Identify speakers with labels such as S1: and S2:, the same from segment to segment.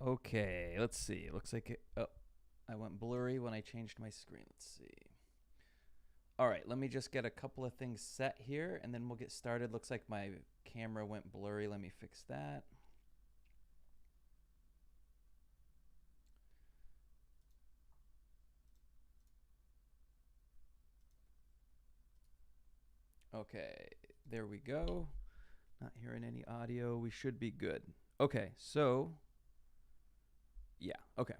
S1: Okay, let's see. Looks like I went blurry when I changed my screen. Let's see. All right, let me just get a couple of things set here and then we'll get started. Looks like my camera went blurry. Let me fix that. Okay, there we go. Not hearing any audio. We should be good. Okay, so yeah, okay.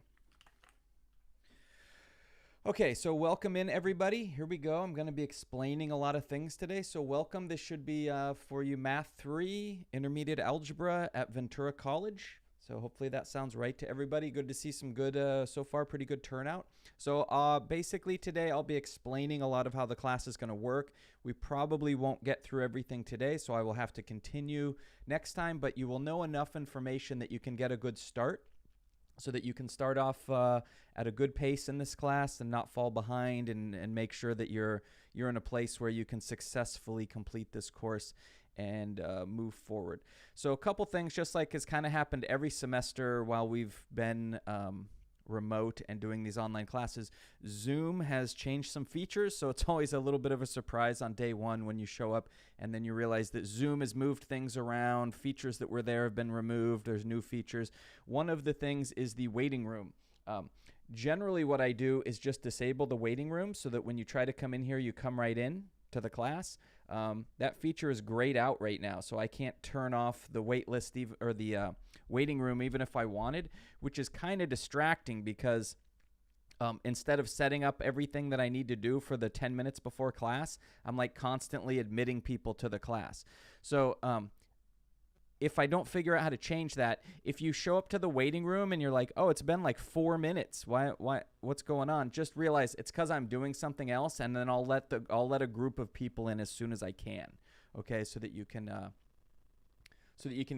S1: Okay, so welcome in everybody. Here we go. I'm going to be explaining a lot of things today. So welcome. This should be for you Math 3, Intermediate Algebra at Ventura College. So hopefully that sounds right to everybody. Good to see some good, so far, pretty good turnout. So basically today I'll be explaining a lot of how the class is going to work. We probably won't get through everything today, so I will have to continue next time, but you will know enough information that you can get a good start, so that you can start off at a good pace in this class and not fall behind, and make sure that you're in a place where you can successfully complete this course and move forward. So a couple things, just like has kind of happened every semester while we've been remote and doing these online classes, Zoom has changed some features, so it's always a little bit of a surprise on day one when you show up and then you realize that Zoom has moved things around. Features that were there have been removed. There's new features. One of the things is the waiting room. Generally what I do is just disable the waiting room so that when you try to come in here, you come right in to the class. That feature is grayed out right now, so I can't turn off the wait list or the waiting room even if I wanted, which is kind of distracting because instead of setting up everything that I need to do for the 10 minutes before class, I'm like constantly admitting people to the class. So if I don't figure out how to change that, if you show up to the waiting room and you're like, oh, it's been like 4 minutes, what's going on? Just realize it's because I'm doing something else, and then I'll let a group of people in as soon as I can, okay, so that you can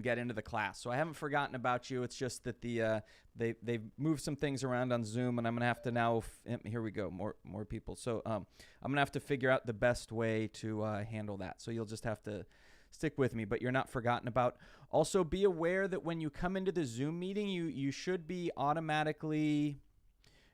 S1: get into the class. So I haven't forgotten about you. It's just that they've moved some things around on Zoom, and I'm gonna have to now. Here we go, more people. So I'm gonna have to figure out the best way to handle that. So you'll just have to stick with me, but you're not forgotten about. Also, be aware that when you come into the Zoom meeting, you should be automatically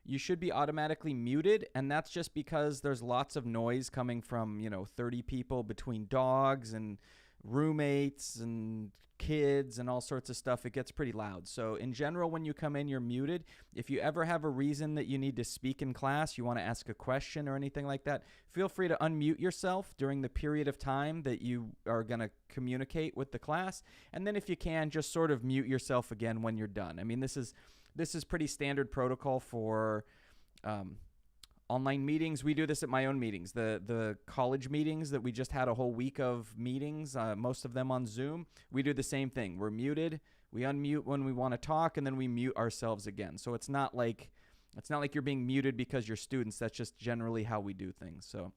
S1: muted, and that's just because there's lots of noise coming from 30 people between dogs and roommates and kids and all sorts of stuff. It gets pretty loud. So in general, when you come in, you're muted. If you ever have a reason that you need to speak in class, you want to ask a question or anything like that, feel free to unmute yourself during the period of time that you are going to communicate with the class. And then if you can, just sort of mute yourself again when you're done. I mean, this is pretty standard protocol for online meetings. We do this at my own meetings. The college meetings that we just had a whole week of meetings, most of them on Zoom, we do the same thing. We're muted. We unmute when we want to talk, and then we mute ourselves again. So it's not like you're being muted because you're students. That's just generally how we do things. So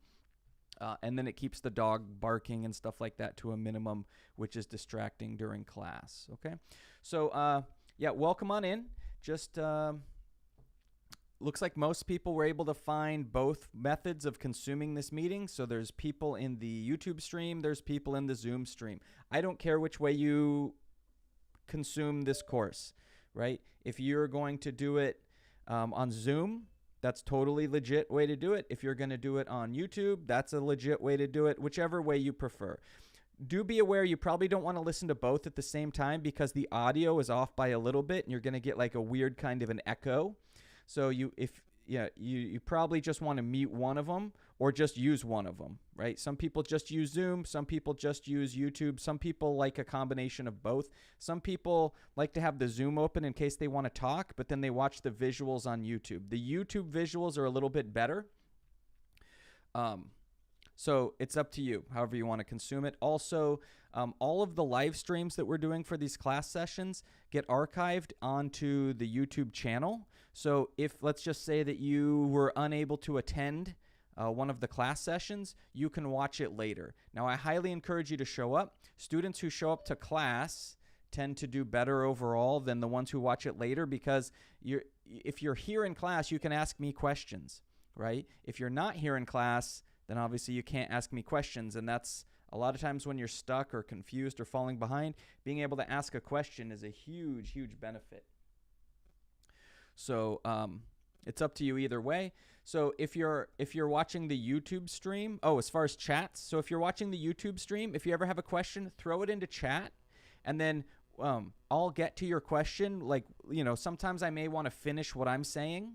S1: and then it keeps the dog barking and stuff like that to a minimum, which is distracting during class. Okay. So yeah, welcome on in. Just looks like most people were able to find both methods of consuming this meeting. So there's people in the YouTube stream, there's people in the Zoom stream. I don't care which way you consume this course, right? If you're going to do it on Zoom, that's totally legit way to do it. If you're going to do it on YouTube, that's a legit way to do it, whichever way you prefer. Do be aware you probably don't want to listen to both at the same time because the audio is off by a little bit and you're going to get like a weird kind of an echo. So you probably just want to mute one of them or just use one of them, right? Some people just use Zoom. Some people just use YouTube. Some people like a combination of both. Some people like to have the Zoom open in case they want to talk, but then they watch the visuals on YouTube. The YouTube visuals are a little bit better. So it's up to you, however you want to consume it. Also, all of the live streams that we're doing for these class sessions get archived onto the YouTube channel. So if, let's just say that you were unable to attend one of the class sessions, you can watch it later. Now, I highly encourage you to show up. Students who show up to class tend to do better overall than the ones who watch it later because if you're here in class, you can ask me questions, right? If you're not here in class, then obviously you can't ask me questions, and that's a lot of times when you're stuck or confused or falling behind, being able to ask a question is a huge, huge benefit. So it's up to you either way. So if you're watching the YouTube stream, as far as chats, so if you're watching the YouTube stream, if you ever have a question, throw it into chat, and then I'll get to your question. Like, sometimes I may want to finish what I'm saying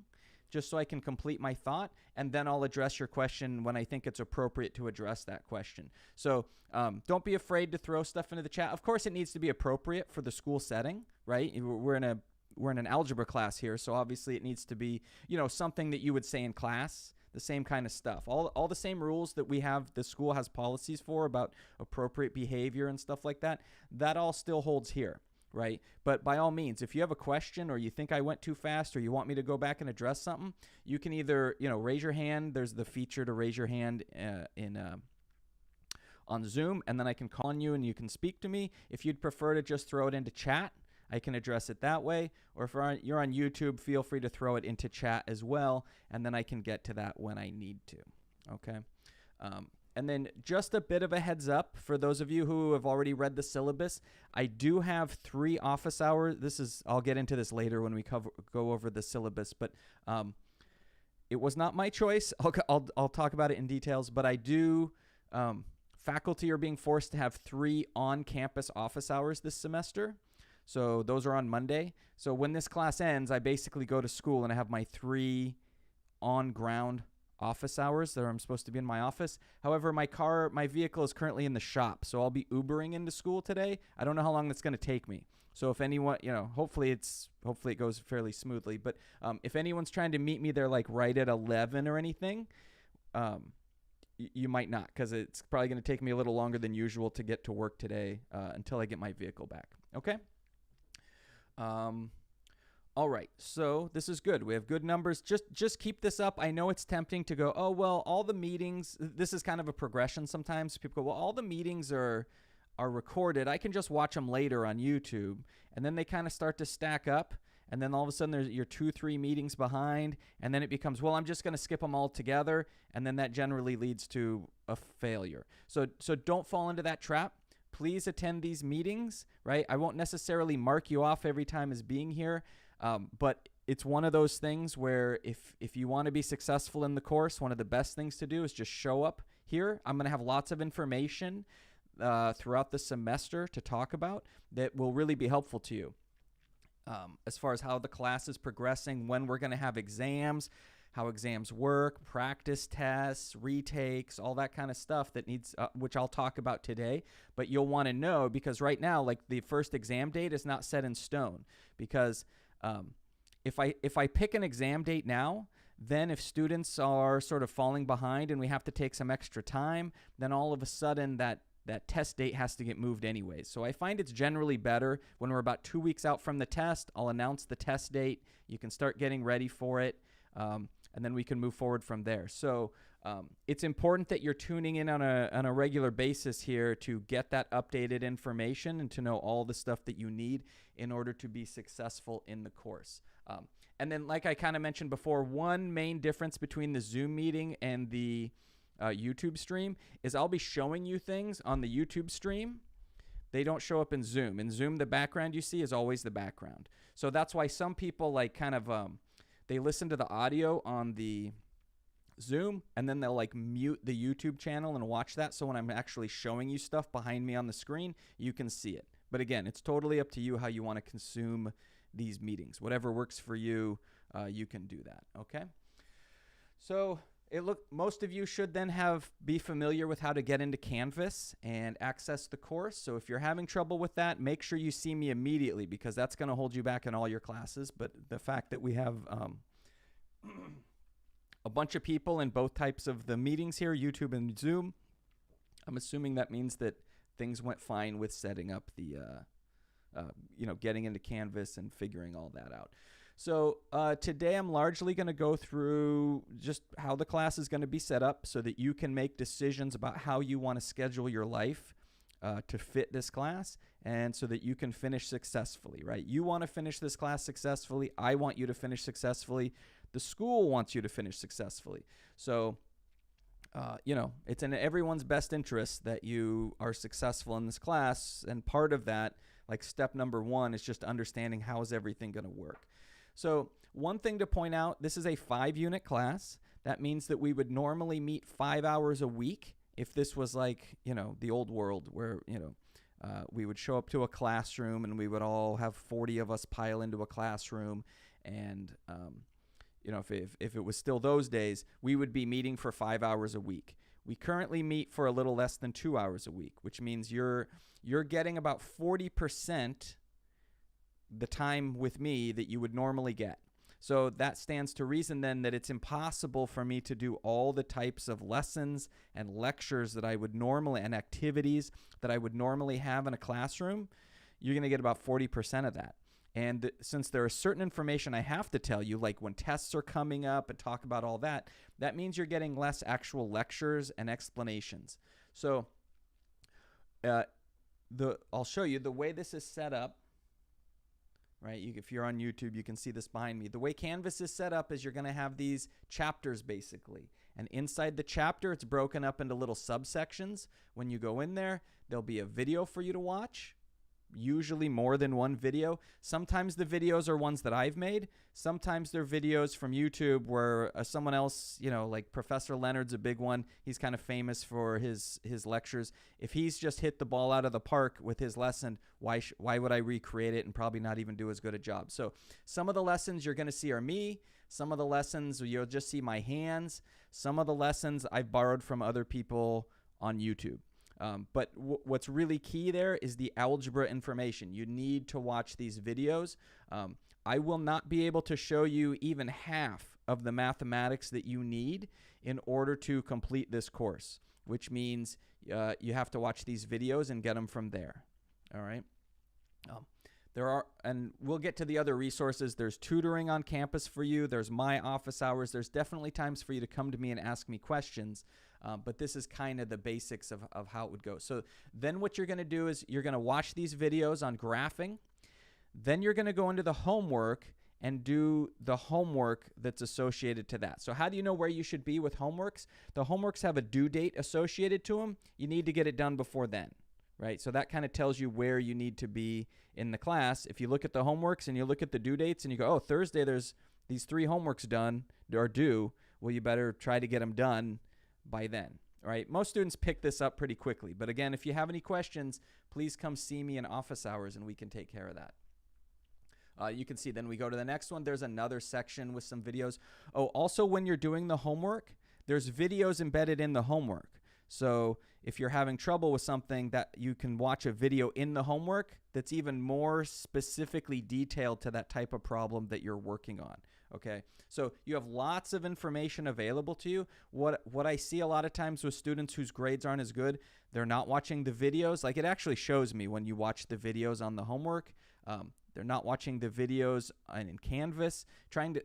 S1: just so I can complete my thought, and then I'll address your question when I think it's appropriate to address that question. So don't be afraid to throw stuff into the chat. Of course, it needs to be appropriate for the school setting, right? We're in an algebra class here, so obviously it needs to be, something that you would say in class, the same kind of stuff. All the same rules that the school has policies for about appropriate behavior and stuff like that, that all still holds here, right? But by all means, if you have a question or you think I went too fast or you want me to go back and address something, you can either, raise your hand. There's the feature to raise your hand on Zoom, and then I can call on you and you can speak to me. If you'd prefer to just throw it into chat, I can address it that way. Or if you're on YouTube, feel free to throw it into chat as well, and then I can get to that when I need to. Okay. And then just a bit of a heads up for those of you who have already read the syllabus, I do have 3 office hours. I'll get into this later when we go over the syllabus, but it was not my choice. I'll talk about it in details, but I do. Faculty are being forced to have 3 on-campus office hours this semester. So those are on Monday. So when this class ends, I basically go to school and I have my 3 on-ground office hours that I'm supposed to be in my office. However, my vehicle is currently in the shop, so I'll be Ubering into school today. I don't know how long that's going to take me. So if anyone, hopefully it goes fairly smoothly. But if anyone's trying to meet me there like right at 11 or anything, you might not, because it's probably going to take me a little longer than usual to get to work today until I get my vehicle back. Okay. All right, so this is good. We have good numbers. Just keep this up. I know it's tempting to go, oh, well, all the meetings, this is kind of a progression sometimes. People go, well, all the meetings are recorded. I can just watch them later on YouTube. And then they kind of start to stack up. And then all of a sudden you're 2-3 meetings behind. And then it becomes, well, I'm just going to skip them all together. And then that generally leads to a failure. So don't fall into that trap. Please attend these meetings, right? I won't necessarily mark you off every time as being here. But it's one of those things where if you want to be successful in the course, one of the best things to do is just show up here. I'm going to have lots of information throughout the semester to talk about that will really be helpful to you as far as how the class is progressing, when we're going to have exams, how exams work, practice tests, retakes, all that kind of stuff that needs, which I'll talk about today. But you'll want to know, because right now, like, the first exam date is not set in stone, because if I pick an exam date now, then if students are sort of falling behind and we have to take some extra time, then all of a sudden that test date has to get moved anyways. So I find it's generally better when we're about 2 weeks out from the test, I'll announce the test date. You can start getting ready for it, and then we can move forward from there. So it's important that you're tuning in on a regular basis here to get that updated information and to know all the stuff that you need in order to be successful in the course. And then, like I kind of mentioned before, one main difference between the Zoom meeting and the YouTube stream is I'll be showing you things on the YouTube stream. They don't show up in Zoom. In Zoom, the background you see is always the background. So that's why some people like kind of they listen to the audio on the Zoom and then they'll like mute the YouTube channel and watch that. So when I'm actually showing you stuff behind me on the screen, you can see it. But again, it's totally up to you how you want to consume these meetings. Whatever works for you, you can do that. Okay. So most of you should then be familiar with how to get into Canvas and access the course. So if you're having trouble with that, make sure you see me immediately, because that's going to hold you back in all your classes. But the fact that we have a bunch of people in both types of the meetings here, YouTube and Zoom, I'm assuming that means that things went fine with setting up the, getting into Canvas and figuring all that out. So today I'm largely going to go through just how the class is going to be set up so that you can make decisions about how you want to schedule your life to fit this class, and so that you can finish successfully, right? You want to finish this class successfully. I want you to finish successfully. The school wants you to finish successfully. So, it's in everyone's best interest that you are successful in this class. And part of that, like step number 1, is just understanding how is everything going to work. So one thing to point out, this is a 5-unit class. That means that we would normally meet 5 hours a week if this was like, the old world where, we would show up to a classroom and we would all have 40 of us pile into a classroom. And, if it was still those days, we would be meeting for 5 hours a week. We currently meet for a little less than 2 hours a week, which means you're getting about 40% the time with me that you would normally get. So that stands to reason then that it's impossible for me to do all the types of lessons and lectures that I would normally, and activities that I would normally have in a classroom. You're going to get about 40% of that. And since there is certain information I have to tell you, like when tests are coming up and talk about all that, that means you're getting less actual lectures and explanations. So I'll show you the way this is set up. Right? If you're on YouTube, you can see this behind me. The way Canvas is set up is you're going to have these chapters basically. And inside the chapter, it's broken up into little subsections. When you go in there, there'll be a video for you to watch, usually more than one video. Sometimes the videos are ones that I've made. Sometimes they're videos from YouTube where someone else, like Professor Leonard's a big one. He's kind of famous for his lectures. If he's just hit the ball out of the park with his lesson, why would I recreate it and probably not even do as good a job? So some of the lessons you're going to see are me. Some of the lessons you'll just see my hands. Some of the lessons I've borrowed from other people on YouTube. But what's really key there is the algebra information. You need to watch these videos. I will not be able to show you even half of the mathematics that you need in order to complete this course, which means you have to watch these videos and get them from there. All right. And we'll get to the other resources. There's tutoring on campus for you. There's my office hours. There's definitely times for you to come to me and ask me questions. But this is kind of the basics of how it would go. So then what you're going to do is you're going to watch these videos on graphing. Then you're going to go into the homework and do the homework that's associated to that. So how do you know where you should be with homeworks? The homeworks have a due date associated to them. You need to get it done before then, right? So that kind of tells you where you need to be in the class. If you look at the homeworks and you look at the due dates and you go, oh, Thursday there's these 3 homeworks done or due, well, you better try to get them done by then, right? Most students pick this up pretty quickly. But again, if you have any questions, please come see me in office hours and we can take care of that. You can see then we go to the next one. There's another section with some videos. Oh, also when you're doing the homework, there's videos embedded in the homework. So if you're having trouble with something, that you can watch a video in the homework that's even more specifically detailed to that type of problem that you're working on. Okay, so you have lots of information available to you. What I see a lot of times with students whose grades aren't as good, they're not watching the videos. Like it actually shows me when you watch the videos on the homework. They're not watching the videos in Canvas.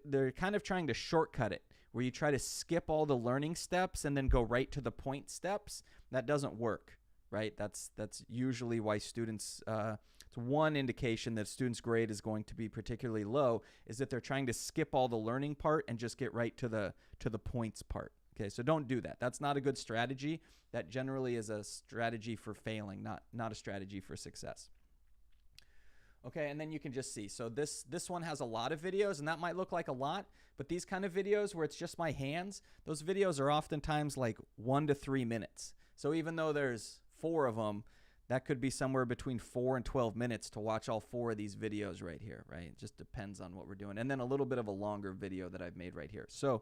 S1: They're kind of trying to shortcut it, where you try to skip all the learning steps and then go right to the point steps. That doesn't work, right? That's usually why students, it's one indication that students' grade is going to be particularly low, is that they're trying to skip all the learning part and just get right to the points part. Okay, so don't do that. That's not a good strategy. That generally is a strategy for failing, not a strategy for success. Okay, and then you can just see. So this one has a lot of videos, and that might look like a lot, but these kind of videos where it's just my hands, those videos are oftentimes like 1 to 3 minutes. So even though there's 4 of them, that could be somewhere between 4 and 12 minutes to watch all 4 of these videos right here, right? It just depends on what we're doing. And then a little bit of a longer video that I've made right here. So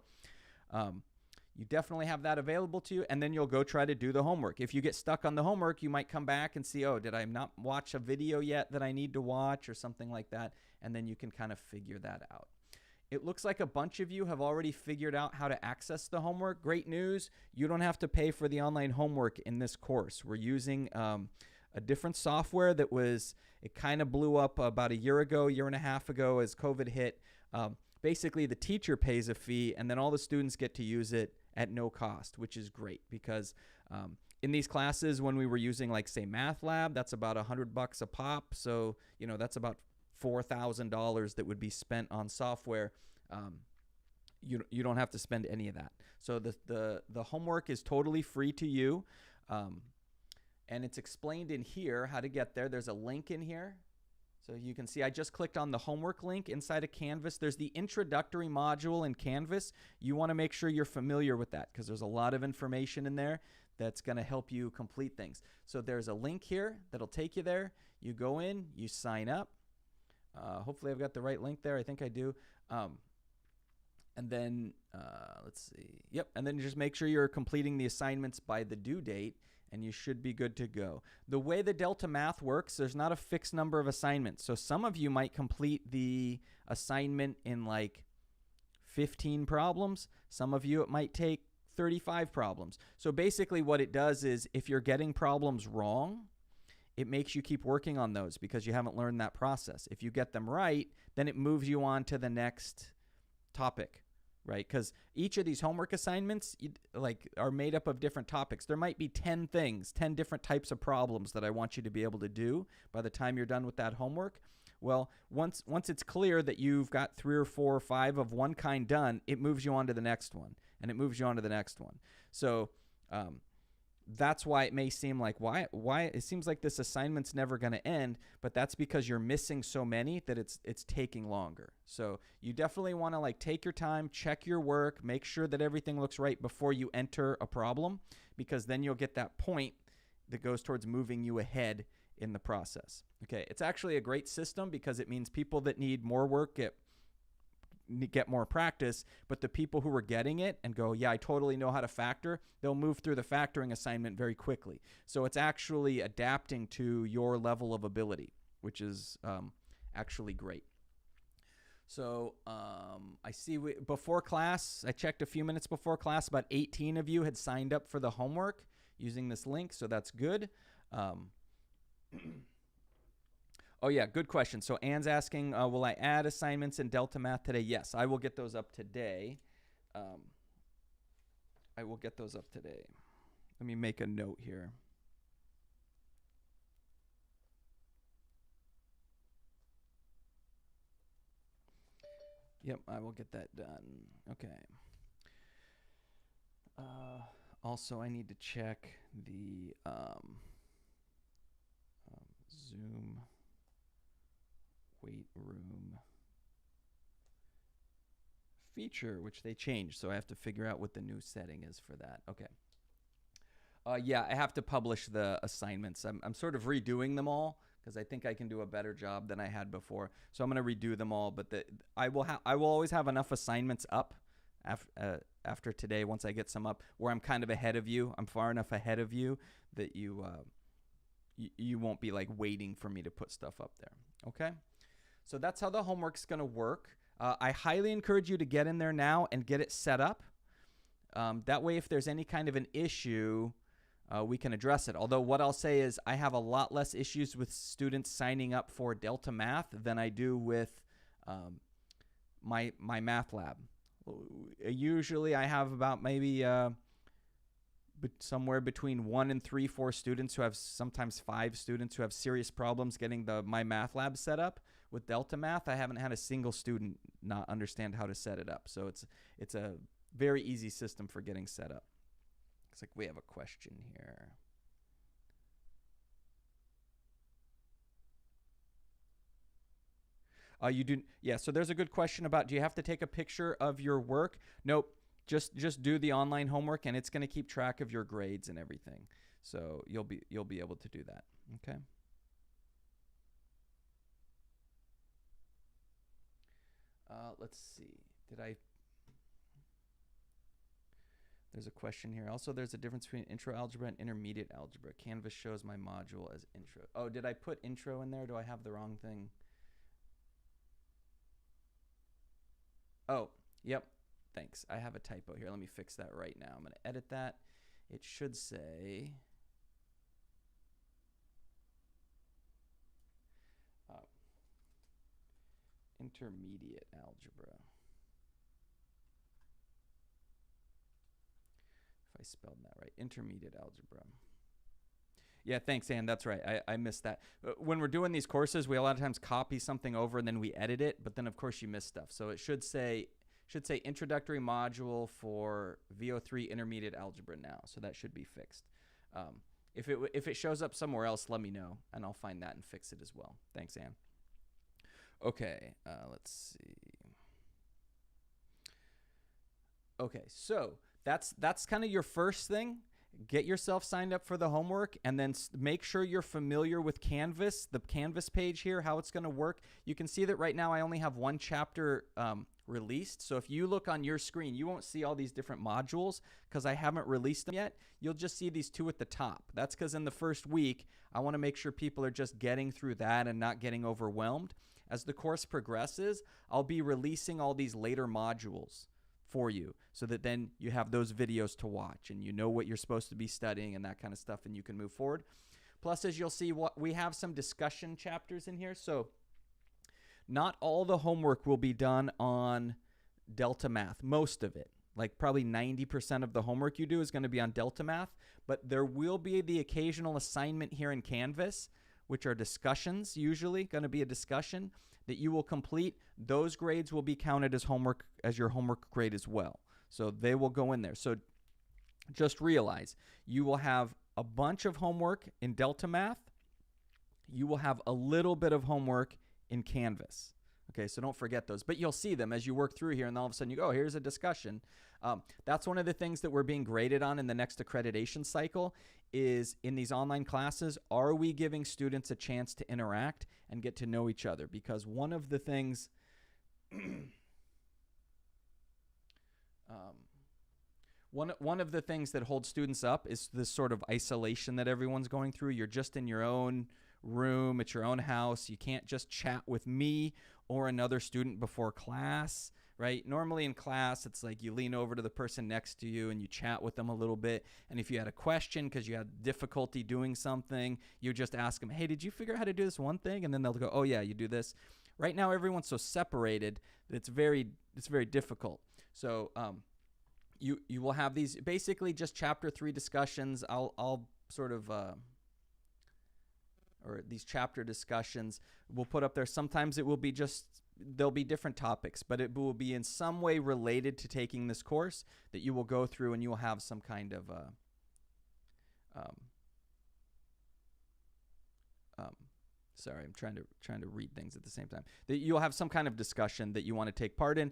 S1: you definitely have that available to you, and then you'll go try to do the homework. If you get stuck on the homework, you might come back and see, oh, did I not watch a video yet that I need to watch or something like that, and then you can kind of figure that out. It looks like a bunch of you have already figured out how to access the homework. Great news. You don't have to pay for the online homework in this course. We're using a different software it kind of blew up about a year and a half ago as COVID hit. Basically, the teacher pays a fee, and then all the students get to use it at no cost, which is great because in these classes, when we were using, like, say, Math Lab, that's about $100 a pop. So, that's about $4,000 that would be spent on software. You don't have to spend any of that. So the homework is totally free to you, and it's explained in here how to get there. There's a link in here. So you can see I just clicked on the homework link inside of Canvas. There's the introductory module in Canvas. You want to make sure you're familiar with that because there's a lot of information in there that's going to help you complete things. So there's a link here that'll take you there. You go in, you sign up. Hopefully I've got the right link there. I think I do. And then let's see. Yep. And then you just make sure you're completing the assignments by the due date, and you should be good to go. The way the Delta Math works, there's not a fixed number of assignments. So some of you might complete the assignment in like 15 problems. Some of you, it might take 35 problems. So basically what it does is if you're getting problems wrong, it makes you keep working on those because you haven't learned that process. If you get them right, then it moves you on to the next topic, right? Because each of these homework assignments are made up of different topics. There might be 10 things, 10 different types of problems that I want you to be able to do by the time you're done with that homework. Well, once it's clear that you've got 3 or 4 or 5 of one kind done, it moves you on to the next one, and it moves you on to the next one. So that's why it may seem like why it seems like this assignment's never going to end, but that's because you're missing so many that it's taking longer. So you definitely want to take your time, check your work, make sure that everything looks right before you enter a problem, because then you'll get that point that goes towards moving you ahead in the process. Okay, it's actually a great system because it means people that need more work get more practice, but the people who are getting it and go, yeah, I totally know how to factor, they'll move through the factoring assignment very quickly. So it's actually adapting to your level of ability, which is actually great. So I see before class, I checked a few minutes before class, about 18 of you had signed up for the homework using this link, so that's good. Oh, yeah, good question. So Anne's asking, will I add assignments in Delta Math today? Yes, I will get those up today. I will get those up today. Let me make a note here. Yep, I will get that done. Okay. Also, I need to check the Zoom weight room feature, which they changed, so I have to figure out what the new setting is for that. Okay. Yeah, I have to publish the assignments. I'm sort of redoing them all because I think I can do a better job than I had before. So I'm going to redo them all, but I will always have enough assignments up after today once I get some up where I'm kind of ahead of you. I'm far enough ahead of you that you won't be waiting for me to put stuff up there. Okay? So that's how the homework's going to work. I highly encourage you to get in there now and get it set up. That way, if there's any kind of an issue, we can address it. Although what I'll say is I have a lot less issues with students signing up for Delta Math than I do with my math lab. Usually I have about maybe somewhere between 1 and 3, 4 students who have sometimes 5 students who have serious problems getting my math lab set up. With Delta Math, I haven't had a single student not understand how to set it up. So it's a very easy system for getting set up. Looks like we have a question here. You do, yeah. So there's a good question about, do you have to take a picture of your work? Nope. Just do the online homework, and it's going to keep track of your grades and everything. So you'll be able to do that. Okay. Let's see. There's a question here. Also, there's a difference between intro algebra and intermediate algebra. Canvas shows my module as intro. Oh, did I put intro in there? Do I have the wrong thing? Oh, yep. Thanks. I have a typo here. Let me fix that right now. I'm going to edit that. It should say intermediate algebra. If I spelled that right. Intermediate algebra. Yeah, thanks, Ann. That's right. I missed that. When we're doing these courses, we a lot of times copy something over and then we edit it, but then of course you miss stuff. So it should say introductory module for MV03 intermediate algebra now. So that should be fixed. If it shows up somewhere else, let me know and I'll find that and fix it as well. Thanks, Ann. Okay, let's see. Okay, so that's kind of your first thing. Get yourself signed up for the homework, and then make sure you're familiar with Canvas, the Canvas page here, how it's going to work. You can see that right now I only have one chapter released. So if you look on your screen, you won't see all these different modules because I haven't released them yet. You'll just see these two at the top. That's because in the first week, I want to make sure people are just getting through that and not getting overwhelmed. As the course progresses, I'll be releasing all these later modules for you so that then you have those videos to watch and you know what you're supposed to be studying and that kind of stuff, and you can move forward. Plus, as you'll see, we have some discussion chapters in here. So not all the homework will be done on Delta Math. Most of it, like probably 90% of the homework you do is going to be on Delta Math, but there will be the occasional assignment here in Canvas, which are discussions, usually going to be a discussion that you will complete. Those grades will be counted as homework, as your homework grade as well. So they will go in there. So just realize you will have a bunch of homework in Delta Math. You will have a little bit of homework in Canvas. Okay, so don't forget those. But you'll see them as you work through here, and all of a sudden you go, oh, here's a discussion. That's one of the things that we're being graded on in the next accreditation cycle is in these online classes, are we giving students a chance to interact and get to know each other? Because one of the things one of the things that holds students up is this sort of isolation that everyone's going through. You're just in your own room at your own house. You can't just chat with me or another student before class, right? Normally in class, it's like you lean over to the person next to you and you chat with them a little bit. And if you had a question because you had difficulty doing something, you just ask them, hey, did you figure out how to do this one thing? And then they'll go, oh yeah, you do this. Right now, everyone's so separated that it's very difficult. So you will have these basically just chapter 3 discussions. I'll sort of or these chapter discussions we'll put up there. Sometimes it will be just, there'll be different topics, but it will be in some way related to taking this course that you will go through, and you will have some kind of sorry, I'm trying to read things at the same time. That you'll have some kind of discussion that you want to take part in.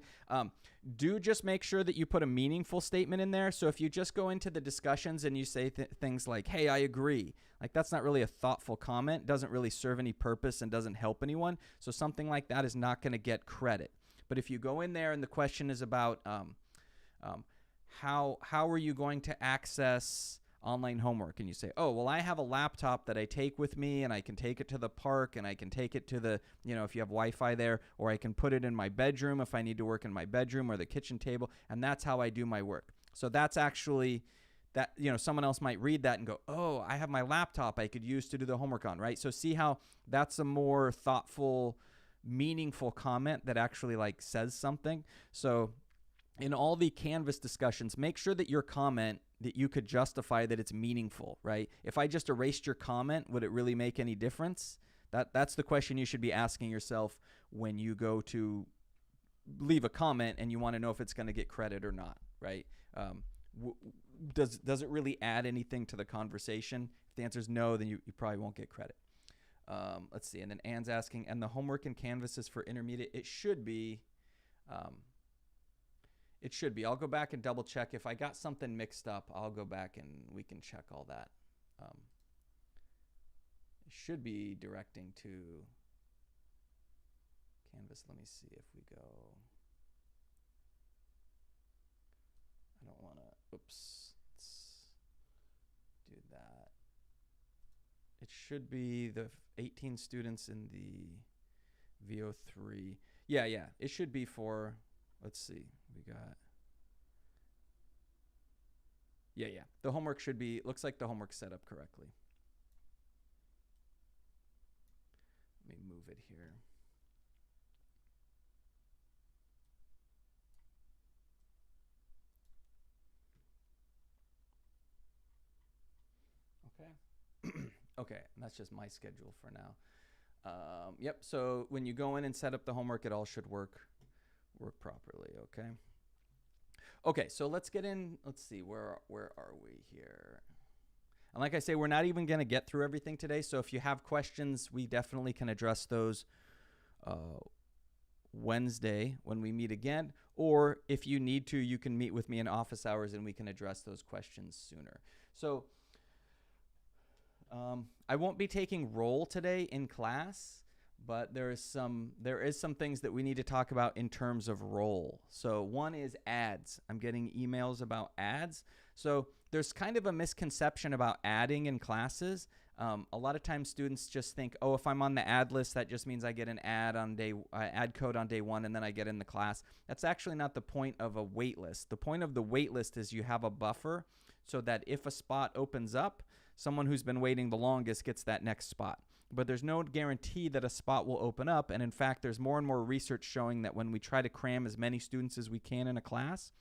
S1: Do just make sure that you put a meaningful statement in there. So if you just go into the discussions and you say things like, hey, I agree, like that's not really a thoughtful comment, doesn't really serve any purpose and doesn't help anyone. So something like that is not going to get credit. But if you go in there and the question is about how are you going to access online homework, and you say, oh, well, I have a laptop that I take with me, and I can take it to the park, and I can take it to the, if you have Wi-Fi there, or I can put it in my bedroom if I need to work in my bedroom or the kitchen table, and that's how I do my work. So that's actually that, someone else might read that and go, oh, I have my laptop I could use to do the homework on, right? So see how that's a more thoughtful, meaningful comment that actually like says something. So in all the Canvas discussions, make sure that your comment, that you could justify that it's meaningful, right? If I just erased your comment, would it really make any difference? That's the question you should be asking yourself when you go to leave a comment and you want to know if it's going to get credit or not, right? Does it really add anything to the conversation? If the answer is no, then you probably won't get credit. Let's see. And then Anne's asking, and the homework in Canvas is for intermediate? It should be. It should be. I'll go back and double check. If I got something mixed up, I'll go back and we can check all that. It should be directing to Canvas. Let me see if we go. I don't want to, oops, let's do that. It should be the 18 students in the MV03. Yeah, it should be for, let's see, we got, yeah. The homework should be, looks like the homework's set up correctly. Let me move it here. Okay. Okay, and that's just my schedule for now. Yep, so when you go in and set up the homework, it all should work properly, okay? Okay, so let's get in, let's see, where are we here? And like I say, we're not even going to get through everything today, so if you have questions, we definitely can address those Wednesday when we meet again, or if you need to, you can meet with me in office hours and we can address those questions sooner. So I won't be taking roll today in class, but there is some things that we need to talk about in terms of roll. So one is ads. I'm getting emails about ads. So there's kind of a misconception about adding in classes. A lot of times students just think, oh, if I'm on the ad list, that just means I get an ad code on day one and then I get in the class. That's actually not the point of a wait list. The point of the wait list is you have a buffer so that if a spot opens up, someone who's been waiting the longest gets that next spot. But there's no guarantee that a spot will open up. And in fact, there's more and more research showing that when we try to cram as many students as we can in a class,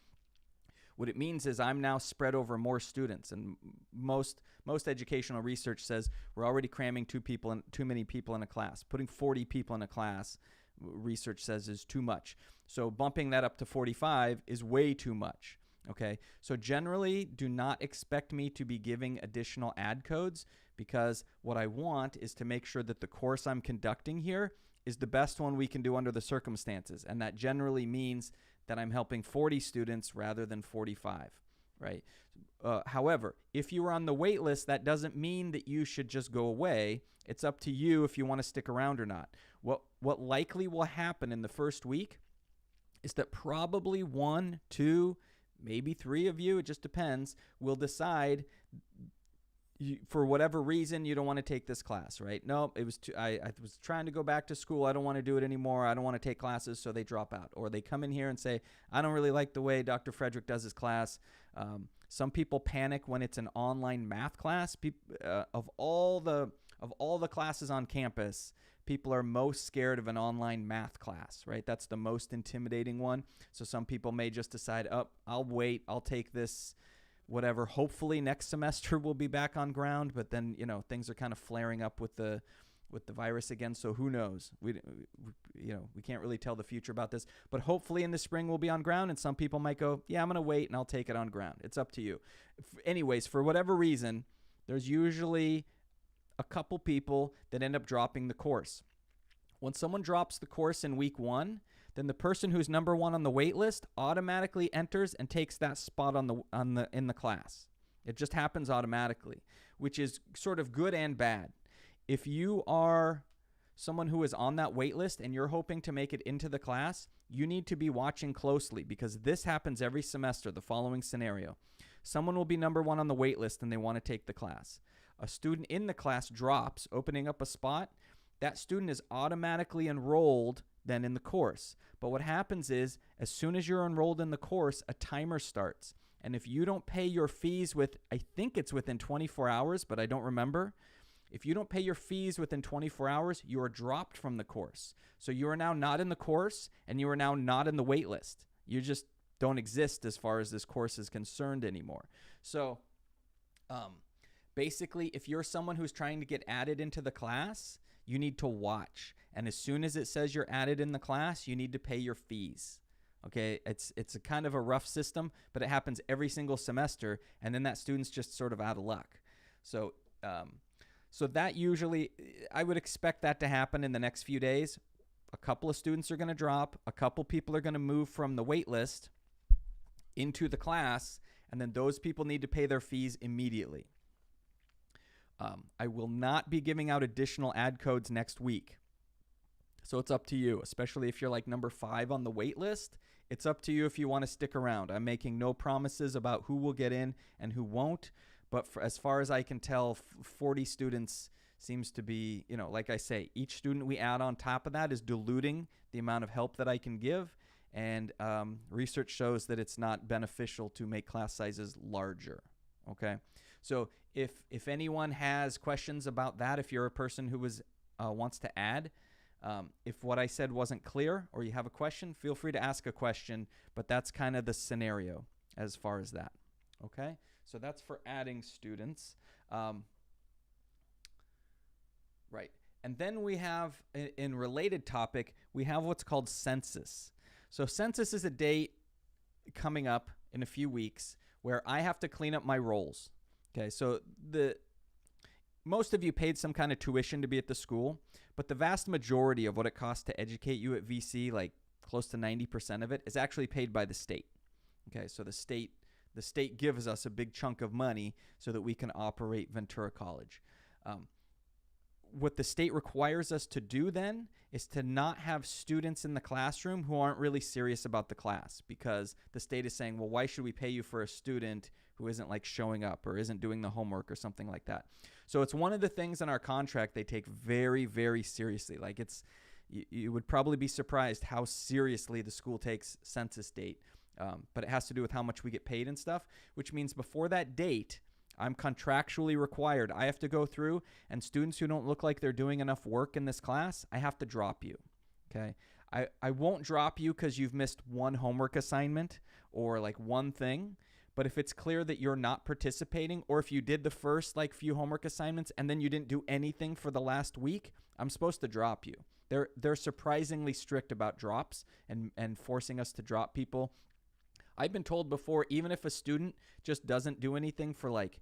S1: what it means is I'm now spread over more students. And most educational research says we're already cramming too many people in a class. Putting 40 people in a class, research says, is too much. So bumping that up to 45 is way too much. Okay, so generally do not expect me to be giving additional ad codes, because what I want is to make sure that the course I'm conducting here is the best one we can do under the circumstances. And that generally means that I'm helping 40 students rather than 45, right? However, if you are on the wait list, that doesn't mean that you should just go away. It's up to you if you want to stick around or not. What likely will happen in the first week is that probably 1, 2, maybe 3 of you, it just depends, will decide for whatever reason you don't want to take this class, right? No, it was I was trying to go back to school. I don't want to do it anymore. I don't want to take classes, so they drop out. Or they come in here and say, I don't really like the way Dr. Frederick does his class. Some people panic when it's an online math class. Of all the classes on campus, people are most scared of an online math class, right? That's the most intimidating one. So some people may just decide, oh, I'll wait. I'll take this, whatever. Hopefully next semester we'll be back on ground, but then, things are kind of flaring up with the virus again. So who knows? We can't really tell the future about this, but hopefully in the spring we'll be on ground, and some people might go, yeah, I'm going to wait and I'll take it on ground. It's up to you. Anyways, for whatever reason, there's usually a couple people that end up dropping the course. When someone drops the course in week 1, then the person who's number 1 on the wait list automatically enters and takes that spot in the class. It just happens automatically, which is sort of good and bad. If you are someone who is on that wait list and you're hoping to make it into the class, you need to be watching closely, because this happens every semester. The following scenario: someone will be number 1 on the wait list and they want to take the class. A student in the class drops, opening up a spot. That student is automatically enrolled then in the course. But what happens is, as soon as you're enrolled in the course, a timer starts. And if you don't pay your fees I think it's within 24 hours, but I don't remember. If you don't pay your fees within 24 hours, you are dropped from the course. So you are now not in the course, and you are now not in the wait list. You just don't exist as far as this course is concerned anymore. So, basically, if you're someone who's trying to get added into the class, you need to watch. And as soon as it says you're added in the class, you need to pay your fees. Okay, it's a kind of a rough system, but it happens every single semester, and then that student's just sort of out of luck. So that usually, I would expect that to happen in the next few days. A couple of students are going to drop. A couple people are going to move from the wait list into the class, and then those people need to pay their fees immediately. I will not be giving out additional ad codes next week. So it's up to you, especially if you're like number 5 on the wait list. It's up to you if you want to stick around. I'm making no promises about who will get in and who won't. But as far as I can tell, 40 students seems to be, like I say, each student we add on top of that is diluting the amount of help that I can give. And research shows that it's not beneficial to make class sizes larger. Okay? So if anyone has questions about that, if you're a person who wants to add, if what I said wasn't clear or you have a question, feel free to ask a question, but that's kind of the scenario as far as that. Okay? So that's for adding students. Right. And then we have, in related topic, we have what's called census. So census is a date coming up in a few weeks where I have to clean up my rolls. Okay, so most of you paid some kind of tuition to be at the school, but the vast majority of what it costs to educate you at VC, like close to 90% of it, is actually paid by the state. Okay, so the state gives us a big chunk of money so that we can operate Ventura College. What the state requires us to do then is to not have students in the classroom who aren't really serious about the class, because the state is saying, well, why should we pay you for a student who isn't like showing up or isn't doing the homework or something like that? So it's one of the things in our contract they take very, very seriously. Like you would probably be surprised how seriously the school takes census date. But it has to do with how much we get paid and stuff, which means before that date, I'm contractually required. I have to go through, and students who don't look like they're doing enough work in this class, I have to drop you. Okay. I won't drop you because you've missed one homework assignment or like one thing. But if it's clear that you're not participating, or if you did the first like few homework assignments and then you didn't do anything for the last week, I'm supposed to drop you. They're surprisingly strict about drops and forcing us to drop people. I've been told before, even if a student just doesn't do anything for like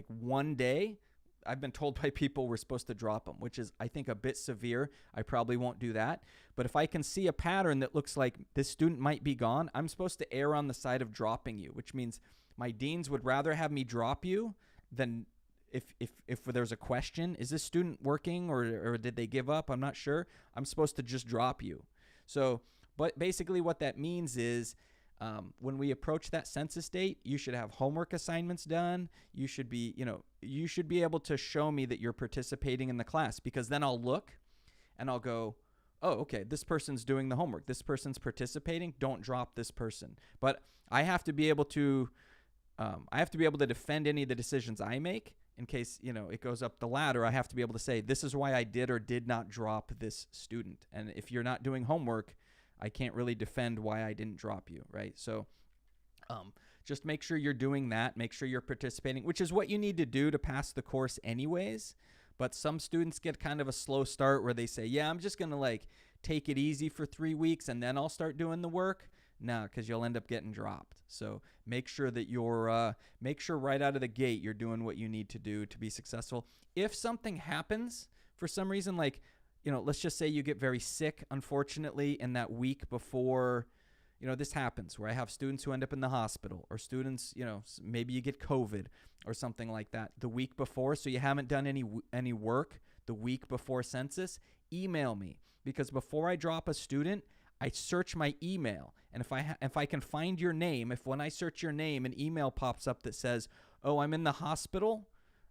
S1: one day, I've been told by people we're supposed to drop them, which is, I think, a bit severe. I probably won't do that. But if I can see a pattern that looks like this student might be gone, I'm supposed to err on the side of dropping you, which means my deans would rather have me drop you than if there's a question, is this student working or did they give up? I'm not sure. I'm supposed to just drop you. So, but basically what that means is, when we approach that census date, you should have homework assignments done. You should be able to show me that you're participating in the class, because then I'll look and I'll go, oh, okay, this person's doing the homework. This person's participating. Don't drop this person. But I have to be able to defend any of the decisions I make in case, it goes up the ladder. I have to be able to say, this is why I did or did not drop this student. And if you're not doing homework, I can't really defend why I didn't drop you, right? So just make sure you're doing that. Make sure you're participating, which is what you need to do to pass the course anyways. But some students get kind of a slow start where they say, yeah, I'm just going to like take it easy for 3 weeks and then I'll start doing the work. No, because you'll end up getting dropped. So make sure that make sure right out of the gate you're doing what you need to do to be successful. If something happens for some reason, like, let's just say you get very sick, unfortunately, in that week before, this happens where I have students who end up in the hospital, or students, maybe you get COVID or something like that the week before. So you haven't done any work the week before census, email me, because before I drop a student, I search my email. And if I can find your name, if when I search your name, an email pops up that says, oh, I'm in the hospital,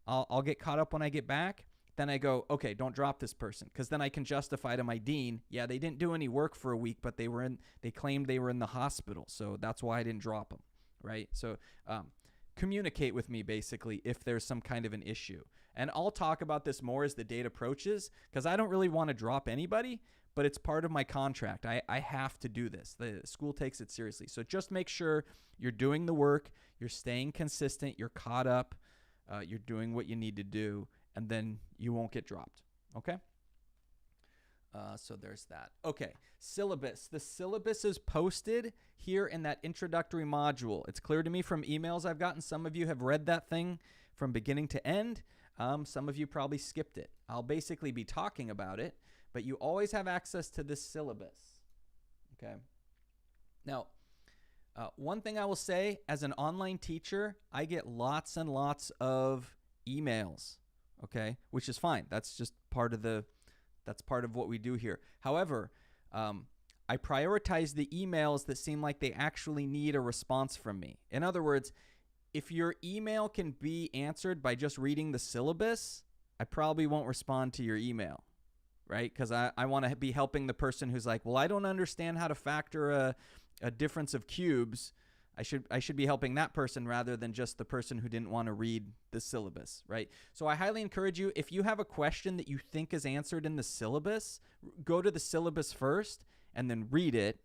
S1: I'll get caught up when I get back. Then I go, okay, don't drop this person, because then I can justify to my dean, yeah, they didn't do any work for a week, but they claimed they were in the hospital, so that's why I didn't drop them, right? So communicate with me, basically, if there's some kind of an issue. And I'll talk about this more as the date approaches, because I don't really want to drop anybody, but it's part of my contract. I have to do this. The school takes it seriously. So just make sure you're doing the work, you're staying consistent, you're caught up, you're doing what you need to do, and then you won't get dropped, okay? So there's that. Okay, syllabus. The syllabus is posted here in that introductory module. It's clear to me from emails I've gotten. Some of you have read that thing from beginning to end. Some of you probably skipped it. I'll basically be talking about it, but you always have access to this syllabus, okay? Now, one thing I will say, as an online teacher, I get lots and lots of emails, okay, which is fine. That's just part of what we do here. However, I prioritize the emails that seem like they actually need a response from me. In other words, if your email can be answered by just reading the syllabus, I probably won't respond to your email, right? Because I want to be helping the person who's like, well, I don't understand how to factor a difference of cubes. I should be helping that person rather than just the person who didn't want to read the syllabus, right? So I highly encourage you, if you have a question that you think is answered in the syllabus, go to the syllabus first and then read it.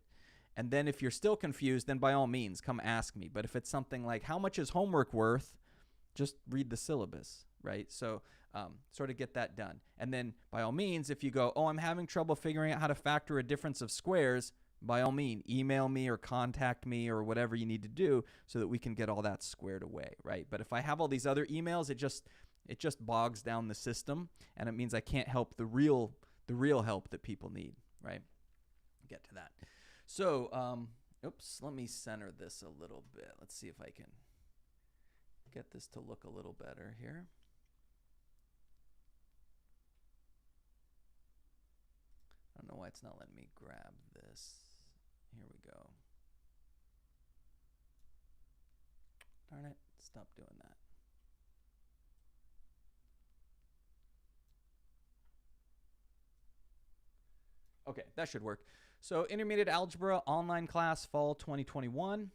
S1: And then if you're still confused, then by all means, come ask me. But if it's something like, how much is homework worth? Just read the syllabus, right? So sort of get that done. And then by all means, if you go, oh, I'm having trouble figuring out how to factor a difference of squares, by all means, email me or contact me or whatever you need to do so that we can get all that squared away, right? But if I have all these other emails, It just bogs down the system, and it means I can't help the real help that people need, right? Get to that. So, oops, let me center this a little bit. Let's see if I can get this to look a little better here. I don't know why it's not letting me grab this. Here we go. Darn it, stop doing that. Okay, that should work. So intermediate algebra online class fall 2021.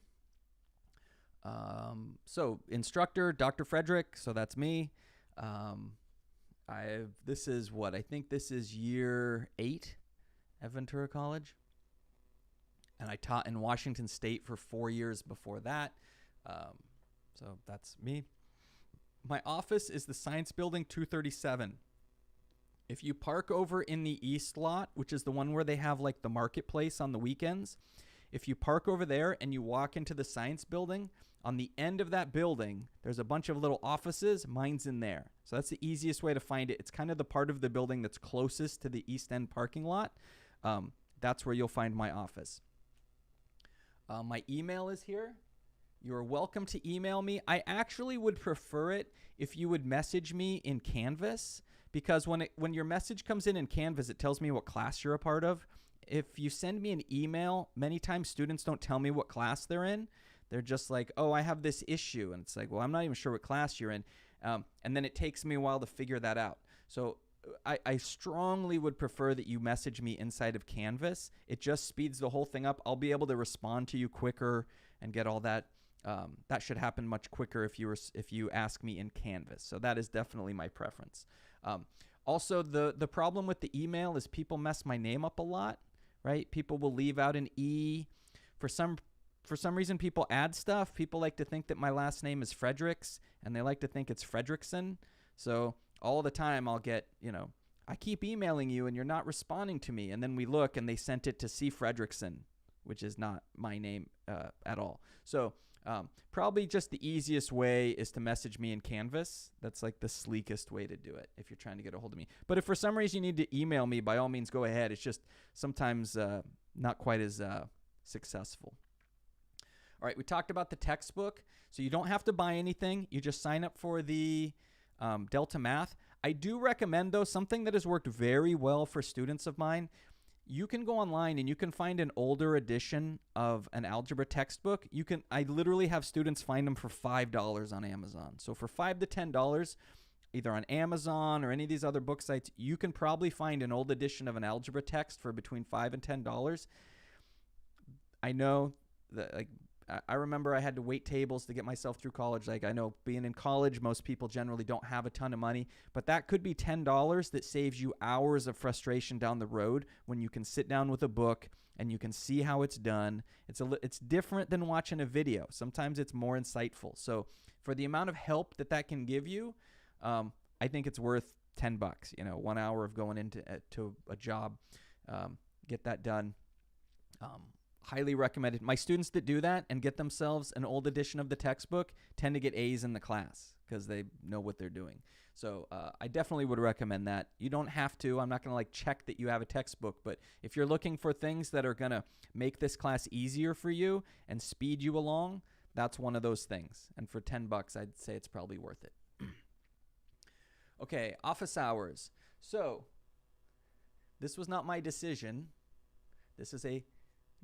S1: So instructor, Dr. Frederick, so that's me. This is what, I think this is year 8 at Ventura College. And I taught in Washington State for 4 years before that. So that's me. My office is the Science Building 237. If you park over in the east lot, which is the one where they have like the marketplace on the weekends, if you park over there and you walk into the Science Building, on the end of that building, there's a bunch of little offices. Mine's in there. So that's the easiest way to find it. It's kind of the part of the building that's closest to the east end parking lot. That's where you'll find my office. My email is here. You're welcome to email me. I actually would prefer it if you would message me in Canvas, because when your message comes in Canvas, it tells me what class you're a part of. If you send me an email, many times students don't tell me what class they're in. They're just like, oh, I have this issue. And it's like, well, I'm not even sure what class you're in. And then it takes me a while to figure that out. So I strongly would prefer that you message me inside of Canvas. It just speeds the whole thing up. I'll be able to respond to you quicker and get all that. That should happen much quicker if you ask me in Canvas. So that is definitely my preference. Also, the problem with the email is people mess my name up a lot, right? People will leave out an E. For some reason, people add stuff. People like to think that my last name is Fredericks, and they like to think it's Fredrickson. So all the time I'll get, I keep emailing you and you're not responding to me. And then we look and they sent it to C. Fredrickson, which is not my name at all. So probably just the easiest way is to message me in Canvas. That's like the sleekest way to do it if you're trying to get a hold of me. But if for some reason you need to email me, by all means, go ahead. It's just sometimes not quite as successful. All right, we talked about the textbook. So you don't have to buy anything. You just sign up for the Delta Math. I do recommend, though, something that has worked very well for students of mine. You can go online and you can find an older edition of an algebra textbook. I literally have students find them for $5 on Amazon. So for $5 to $10, either on Amazon or any of these other book sites, you can probably find an old edition of an algebra text for between $5 and $10. I know that, I remember I had to wait tables to get myself through college. I know being in college, most people generally don't have a ton of money, but that could be $10 that saves you hours of frustration down the road when you can sit down with a book and you can see how it's done. It's different than watching a video. Sometimes it's more insightful. So for the amount of help that can give you, I think it's worth $10. 1 hour of going into to a job, get that done. Highly recommended. My students that do that and get themselves an old edition of the textbook tend to get A's in the class because they know what they're doing. So I definitely would recommend that. You don't have to. I'm not going to check that you have a textbook, but if you're looking for things that are going to make this class easier for you and speed you along, that's one of those things. And for $10, I'd say it's probably worth it. Okay, office hours. So this was not my decision. This is a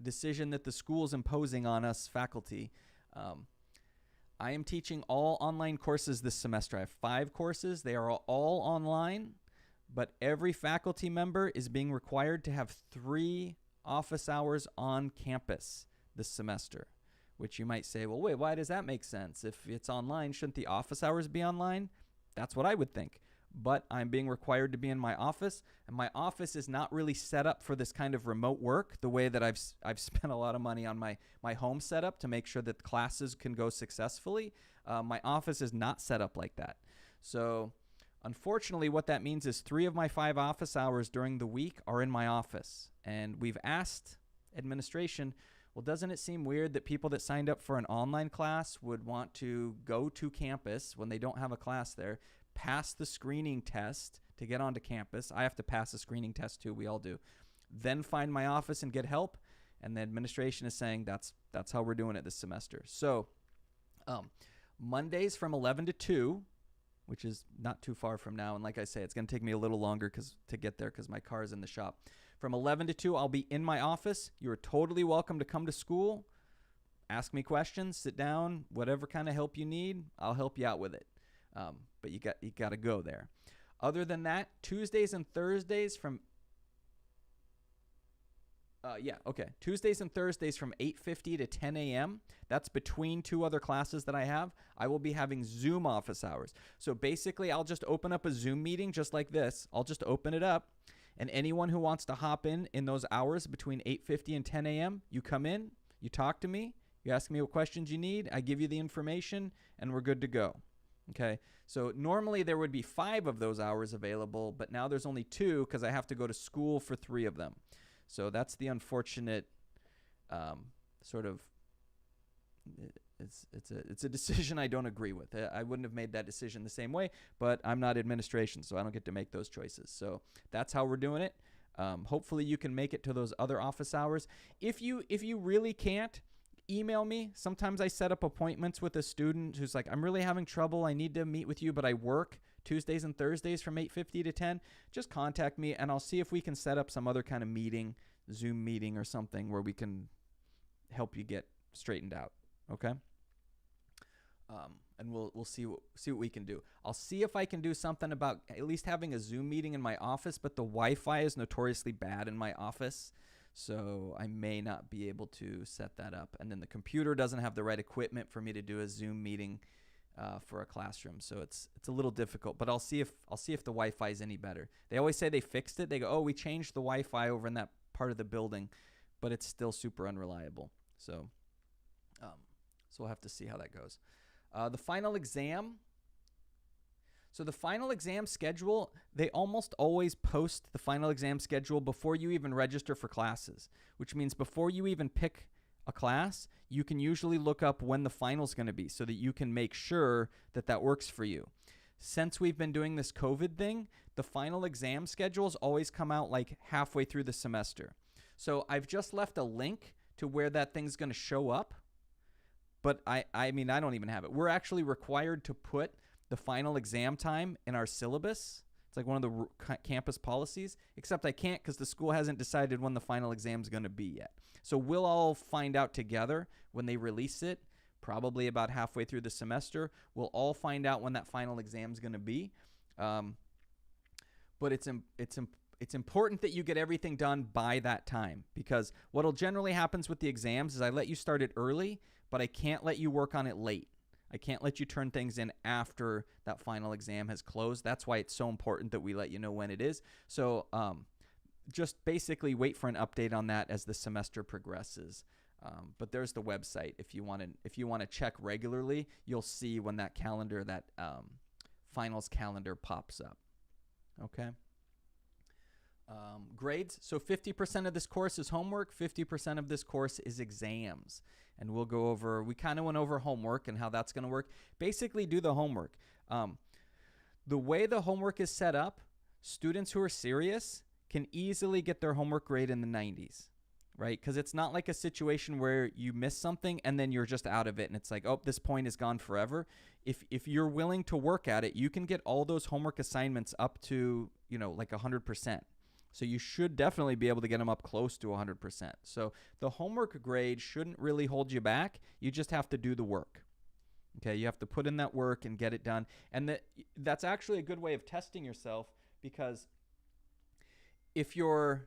S1: decision that the school is imposing on us faculty. I am teaching all online courses this semester. I have 5 courses. They are all online, but every faculty member is being required to have 3 office hours on campus this semester, which you might say, well, wait, why does that make sense? If it's online, shouldn't the office hours be online? That's what I would think. But I'm being required to be in my office, and my office is not really set up for this kind of remote work the way that I've spent a lot of money on my home setup to make sure that classes can go successfully. My office is not set up like that. So unfortunately, what that means is 3 of my 5 office hours during the week are in my office. And we've asked administration, well, doesn't it seem weird that people that signed up for an online class would want to go to campus when they don't have a class there, pass the screening test to get onto campus. I have to pass the screening test too. We all do. Then find my office and get help. And the administration is saying that's how we're doing it this semester. So Mondays from 11 to 2, which is not too far from now. And like I say, it's going to take me a little longer to get there because my car is in the shop. From 11 to 2, I'll be in my office. You're totally welcome to come to school. Ask me questions, sit down, whatever kind of help you need, I'll help you out with it. But you got to go there. Other than that, Tuesdays and Thursdays from Tuesdays and Thursdays from 8:50 to 10 a.m. That's between two other classes that I have. I will be having Zoom office hours. So basically, I'll just open up a Zoom meeting just like this. I'll just open it up, and anyone who wants to hop in those hours between 8:50 and 10 a.m., you come in, you talk to me, you ask me what questions you need, I give you the information, and we're good to go. Okay, so normally there would be 5 of those hours available, but now there's only 2 because I have to go to school for 3 of them. So that's the unfortunate sort of, it's a decision I don't agree with. I wouldn't have made that decision the same way, but I'm not administration, so I don't get to make those choices. So that's how we're doing it. Hopefully you can make it to those other office hours. If you really can't, email me. Sometimes I set up appointments with a student who's like, I'm really having trouble. I need to meet with you, but I work Tuesdays and Thursdays from 8:50 to 10. Just contact me, and I'll see if we can set up some other kind of meeting, Zoom meeting or something, where we can help you get straightened out. Okay? And we'll see what we can do. I'll see if I can do something about at least having a Zoom meeting in my office, but the Wi-Fi is notoriously bad in my office. So I may not be able to set that up. And then the computer doesn't have the right equipment for me to do a Zoom meeting for a classroom. So it's a little difficult. But I'll see if the Wi-Fi is any better. They always say they fixed it. They go, oh, we changed the Wi-Fi over in that part of the building, but it's still super unreliable. So we'll have to see how that goes. The final exam. So the final exam schedule, they almost always post the final exam schedule before you even register for classes, which means before you even pick a class, you can usually look up when the final's going to be so that you can make sure that works for you. Since we've been doing this COVID thing, the final exam schedules always come out like halfway through the semester. So I've just left a link to where that thing's going to show up, but I mean, I don't even have it. We're actually required to put the final exam time in our syllabus. It's like one of the campus policies, except I can't because the school hasn't decided when the final exam is going to be yet. So we'll all find out together when they release it, probably about halfway through the semester. We'll all find out when that final exam is going to be. But it's important that you get everything done by that time, because what'll generally happens with the exams is I let you start it early, but I can't let you work on it late. I can't let you turn things in after that final exam has closed. That's why it's so important that we let you know when it is. So just basically wait for an update on that as the semester progresses. But there's the website. If you want to check regularly, you'll see when that calendar, that finals calendar pops up. Okay. Grades. So 50% of this course is homework. 50% of this course is exams. And we kind of went over homework and how that's going to work. Basically, do the homework. The way the homework is set up, students who are serious can easily get their homework grade in the 90s, right? Because it's not like a situation where you miss something and then you're just out of it and it's like, oh, this point is gone forever. If you're willing to work at it, you can get all those homework assignments up to, like 100%. So you should definitely be able to get them up close to 100%. So the homework grade shouldn't really hold you back. You just have to do the work. Okay, you have to put in that work and get it done. And that's actually a good way of testing yourself, because if you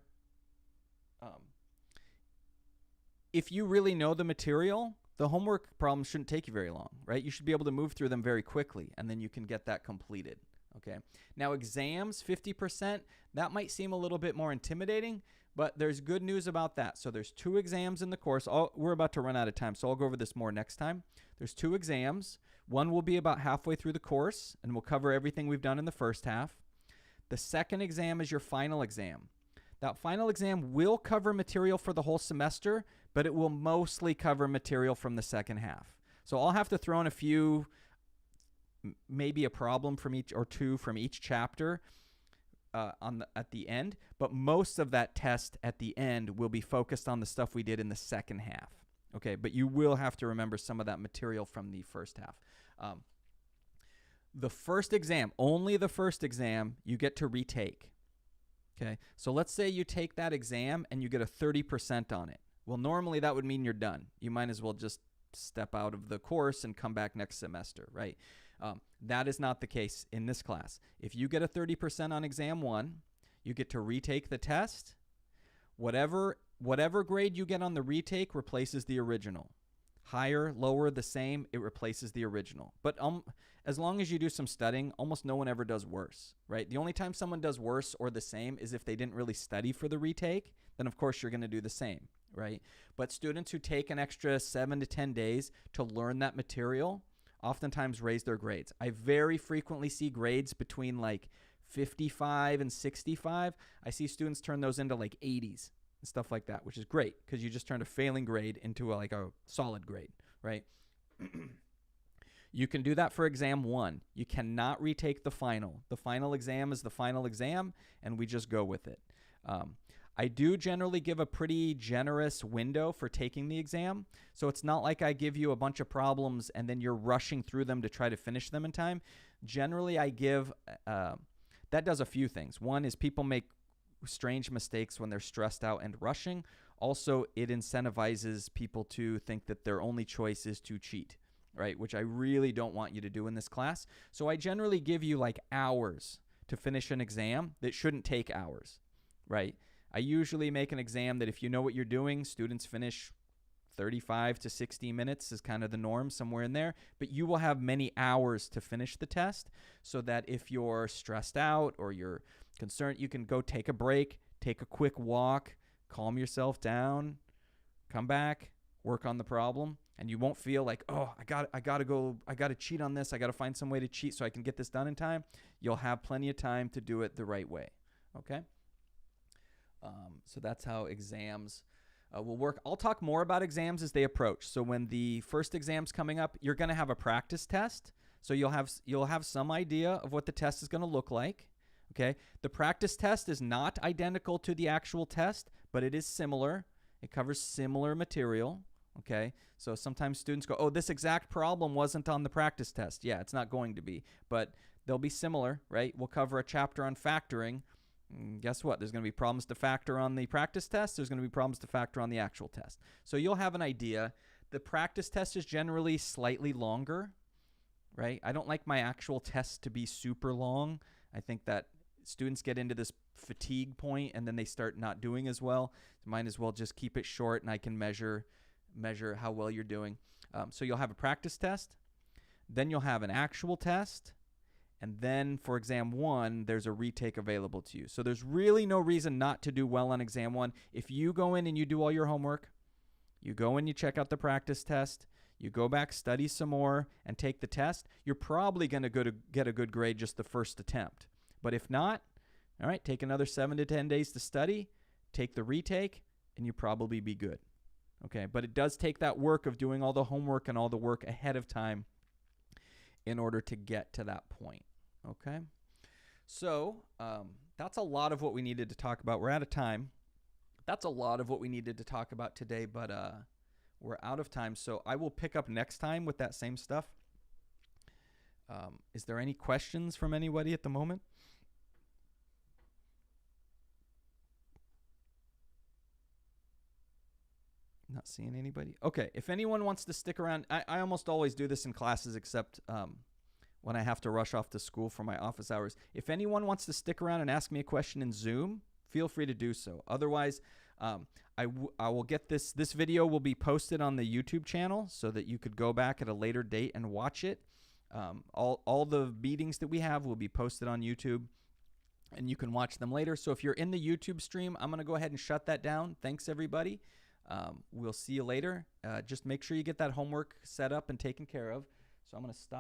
S1: really know the material, the homework problems shouldn't take you very long, right? You should be able to move through them very quickly, and then you can get that completed. Okay. Now exams, 50%, that might seem a little bit more intimidating, but there's good news about that. So there's 2 exams in the course. We're about to run out of time, so I'll go over this more next time. There's 2 exams. One will be about halfway through the course, and we'll cover everything we've done in the first half. The second exam is your final exam. That final exam will cover material for the whole semester, but it will mostly cover material from the second half. So I'll have to throw in a few maybe a problem from each or two from each chapter at the end, but most of that test at the end will be focused on the stuff we did in the second half. Okay, but you will have to remember some of that material from the first half. The first exam, only the first exam, you get to retake. Okay, so let's say you take that exam and you get a 30% on it. Well, normally that would mean you're done. You might as well just step out of the course and come back next semester, right? That is not the case in this class. If you get a 30% on exam 1, you get to retake the test. Whatever grade you get on the retake replaces the original. Higher, lower, the same, it replaces the original. But as long as you do some studying, almost no one ever does worse, right? The only time someone does worse or the same is if they didn't really study for the retake. Then, of course, you're going to do the same, right? But students who take an extra 7 to 10 days to learn that material oftentimes raise their grades. I very frequently see grades between like 55 and 65. I see students turn those into like 80s and stuff like that, which is great because you just turned a failing grade into like a solid grade, right? You can do that for exam 1. You cannot retake the final. The final exam is the final exam, and we just go with it. I do generally give a pretty generous window for taking the exam. So it's not like I give you a bunch of problems and then you're rushing through them to try to finish them in time. Generally, I give, that does a few things. One is people make strange mistakes when they're stressed out and rushing. Also, it incentivizes people to think that their only choice is to cheat, right? Which I really don't want you to do in this class. So I generally give you like hours to finish an exam that shouldn't take hours, right? I usually make an exam that if you know what you're doing, students finish 35 to 60 minutes is kind of the norm, somewhere in there. But you will have many hours to finish the test so that if you're stressed out or you're concerned, you can go take a break, take a quick walk, calm yourself down, come back, work on the problem. And you won't feel like, oh, I got to cheat on this. I got to find some way to cheat so I can get this done in time. You'll have plenty of time to do it the right way, okay? So that's how exams will work. I'll talk more about exams as they approach. So when the first exam's coming up, you're going to have a practice test. So you'll have some idea of what the test is going to look like. Okay. The practice test is not identical to the actual test, but it is similar. It covers similar material. Okay. So sometimes students go, oh, this exact problem wasn't on the practice test. Yeah, it's not going to be, but they'll be similar, right? We'll cover a chapter on factoring. Guess what? There's going to be problems to factor on the practice test. There's going to be problems to factor on the actual test. So you'll have an idea. The practice test is generally slightly longer, right? I don't like my actual test to be super long. I think that students get into this fatigue point and then they start not doing as well. So might as well just keep it short and I can measure how well you're doing. So you'll have a practice test. Then you'll have an actual test. And then for exam 1, there's a retake available to you. So there's really no reason not to do well on exam 1. If you go in and you do all your homework, you go in, you check out the practice test, you go back, study some more, and take the test, you're probably going to get a good grade just the first attempt. But if not, all right, take another 7 to 10 days to study, take the retake, and you probably be good. Okay, but it does take that work of doing all the homework and all the work ahead of time in order to get to that point. Okay, so that's a lot of what we needed to talk about. We're out of time. That's a lot of what we needed to talk about today, but we're out of time. So I will pick up next time with that same stuff. Is there any questions from anybody at the moment? Not seeing anybody. Okay, if anyone wants to stick around, I almost always do this in classes except when I have to rush off to school for my office hours. If anyone wants to stick around and ask me a question in Zoom, feel free to do so. Otherwise, I will get this video will be posted on the YouTube channel so that you could go back at a later date and watch it. All the meetings that we have will be posted on YouTube, and you can watch them later. So if you're in the YouTube stream, I'm going to go ahead and shut that down. Thanks, everybody. We'll see you later. Just make sure you get that homework set up and taken care of. So I'm going to stop.